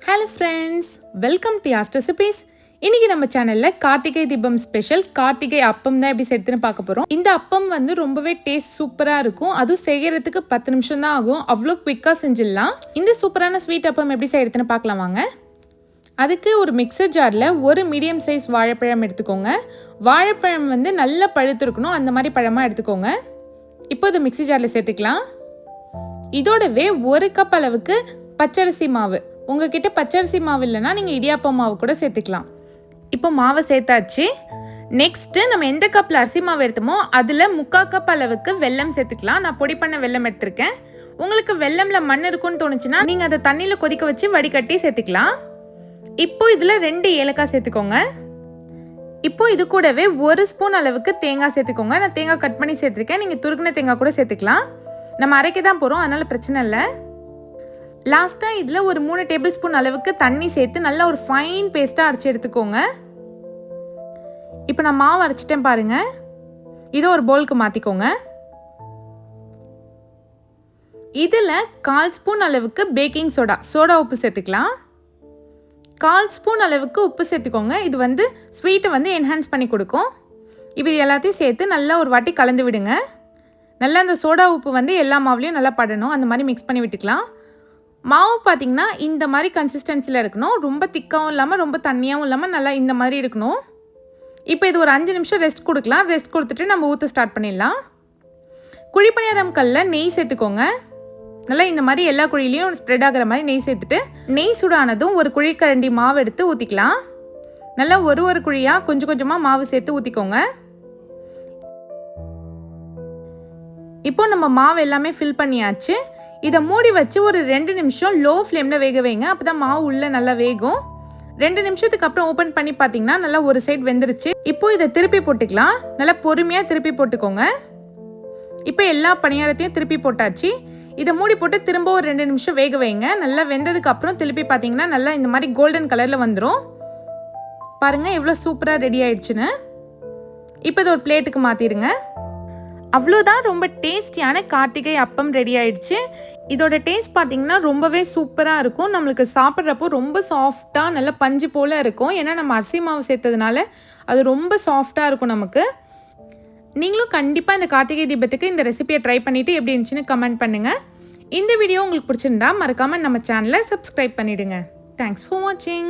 Hello friends, welcome to Yas Recipes. இன்னைக்கு நம்ம சேனல்ல கார்த்திகை தீபம் ஸ்பெஷல் கார்த்திகை அப்பம் தான் எப்படி செய்யறதுன்னு பார்க்க போறோம். இந்த அப்பம் வந்து ரொம்பவே டேஸ்ட் சூப்பரா இருக்கும். அது செய்யறதுக்கு 10 நிமிஷம் தான் ஆகும். அவ்வளோ குவிக்கா செஞ்சிடலாம். இந்த சூப்பரான ஸ்வீட் அப்பம் எப்படி செய்யறதுன்னு பார்க்கலாம் வாங்க. அதுக்கு ஒரு மிக்சர் ஜாரில் ஒரு மீடியம் சைஸ் வாழைப்பழம் எடுத்துக்கோங்க. வாழைப்பழம் வந்து நல்லா பழுத்து இருக்கணும், அந்த மாதிரி பழமாக எடுத்துக்கோங்க. இப்போ இது மிக்சி ஜாரில் சேர்த்துக்கலாம். இதோடவே ஒரு கப் அளவுக்கு பச்சரிசி மாவு, உங்ககிட்ட பச்சரிசி மாவு இல்லைன்னா நீங்கள் இடியாப்பம் மாவு கூட சேர்த்துக்கலாம். இப்போ மாவை சேர்த்தாச்சு. நெக்ஸ்ட்டு நம்ம எந்த கப்பில் அரிசி மாவு எடுத்தோமோ அதில் 3/4 கப் அளவுக்கு வெல்லம் சேர்த்துக்கலாம். நான் பொடி பண்ண வெல்லம் எடுத்திருக்கேன். உங்களுக்கு வெல்லமில் மண் இருக்குன்னு தோணுச்சுன்னா நீங்கள் அதை தண்ணியில் கொதிக்க வச்சு வடிகட்டி சேர்த்துக்கலாம். இப்போ இதில் 2 ஏலக்காய் சேர்த்துக்கோங்க. இப்போ இது கூடவே 1 ஸ்பூன் அளவுக்கு தேங்காய் சேர்த்துக்கோங்க. நான் தேங்காய் கட் பண்ணி சேர்த்துருக்கேன். நீங்கள் துருக்கின தேங்காய் கூட சேர்த்துக்கலாம். நம்ம அரைக்க தான் போகிறோம், அதனால் பிரச்சனை இல்லை. லாஸ்ட்டாக இதில் ஒரு 3 டேபிள் ஸ்பூன் அளவுக்கு தண்ணி சேர்த்து நல்லா ஒரு ஃபைன் பேஸ்ட்டாக அரைச்சி எடுத்துக்கோங்க. இப்போ நான் மாவு அரைச்சிட்டேன் பாருங்கள். இதை ஒரு பவுலுக்கு மாற்றிக்கோங்க. இதில் 1/4 ஸ்பூன் அளவுக்கு பேக்கிங் சோடா உப்பு சேர்த்துக்கலாம். 1/4 ஸ்பூன் அளவுக்கு உப்பு சேர்த்துக்கோங்க. இது வந்து ஸ்வீட்டை வந்து என்ஹான்ஸ் பண்ணி கொடுக்கும். இப்போ இது எல்லாத்தையும் சேர்த்து நல்லா ஒரு வாட்டி கலந்து விடுங்க. நல்லா அந்த சோடா உப்பு வந்து எல்லா மாவுலேயும் நல்லா படணும், அந்த மாதிரி மிக்ஸ் பண்ணி விட்டுக்கலாம். மாவு பார்த்திங்கன்னா இந்த மாதிரி கன்சிஸ்டன்சியில் இருக்கணும். ரொம்ப திக்காகவும் இல்லாமல் ரொம்ப தண்ணியாகவும் இல்லாமல் நல்லா இந்த மாதிரி இருக்கணும். இப்போ இது ஒரு 5 நிமிஷம் ரெஸ்ட் கொடுக்கலாம். ரெஸ்ட் கொடுத்துட்டு நம்ம ஊற்ற ஸ்டார்ட் பண்ணிடலாம். குழிப்பணியாரம் கல்லில் நெய் சேர்த்துக்கோங்க. நல்லா இந்த மாதிரி எல்லா குழியிலையும் ஸ்ப்ரெட் ஆகிற மாதிரி நெய் சேர்த்துட்டு, நெய் சூடானதும் ஒரு குழிக்கரண்டி மாவு எடுத்து ஊற்றிக்கலாம். நல்லா ஒரு குழியாக கொஞ்சம் கொஞ்சமாக மாவு சேர்த்து ஊற்றிக்கோங்க. இப்போ நம்ம மாவு எல்லாமே ஃபில் பண்ணியாச்சு. இதை மூடி வச்சு ஒரு 2 நிமிஷம் லோ ஃப்ளேமில் வேக வைங்க. அப்போ தான் மாவு உள்ளே நல்லா வேகும். 2 நிமிஷத்துக்கு அப்புறம் ஓப்பன் பண்ணி பார்த்தீங்கன்னா நல்லா ஒரு சைடு வெந்துருச்சு. இப்போ இதை திருப்பி போட்டுக்கலாம். நல்லா பொறுமையாக திருப்பி போட்டுக்கோங்க. இப்போ எல்லா பணியாரத்தையும் திருப்பி போட்டாச்சு. இதை மூடி போட்டு திரும்ப ஒரு 2 நிமிஷம் வேக வைங்க. நல்லா வெந்ததுக்கு அப்புறம் திருப்பி பார்த்தீங்கன்னா நல்லா இந்த மாதிரி கோல்டன் கலரில் வந்துடும். பாருங்கள் எவ்வளோ சூப்பராக ரெடி ஆயிடுச்சுன்னு. இப்போ இதை ஒரு பிளேட்டுக்கு மாற்றிடுங்க. அவ்வளோதான், ரொம்ப டேஸ்டியான கார்த்திகை அப்பம் ரெடி ஆயிடுச்சு. இதோட டேஸ்ட் பார்த்தீங்கன்னா ரொம்பவே சூப்பராக இருக்கும். நம்மளுக்கு சாப்பிட்றப்போ ரொம்ப சாஃப்டாக நல்லா பஞ்சு போல் இருக்கும். ஏன்னா நம்ம அரிசி மாவு சேர்த்ததுனால அது ரொம்ப சாஃப்டாக இருக்கும் நமக்கு. நீங்களும் கண்டிப்பாக இந்த கார்த்திகை தீபத்துக்கு இந்த ரெசிபியை ட்ரை பண்ணிவிட்டு எப்படி இருந்துச்சுன்னு கமெண்ட் பண்ணுங்கள். இந்த வீடியோ உங்களுக்கு பிடிச்சிருந்தா மறக்காமல் நம்ம சேனலை சப்ஸ்கிரைப் பண்ணிவிடுங்க. தேங்க்ஸ் ஃபார் வாட்சிங்.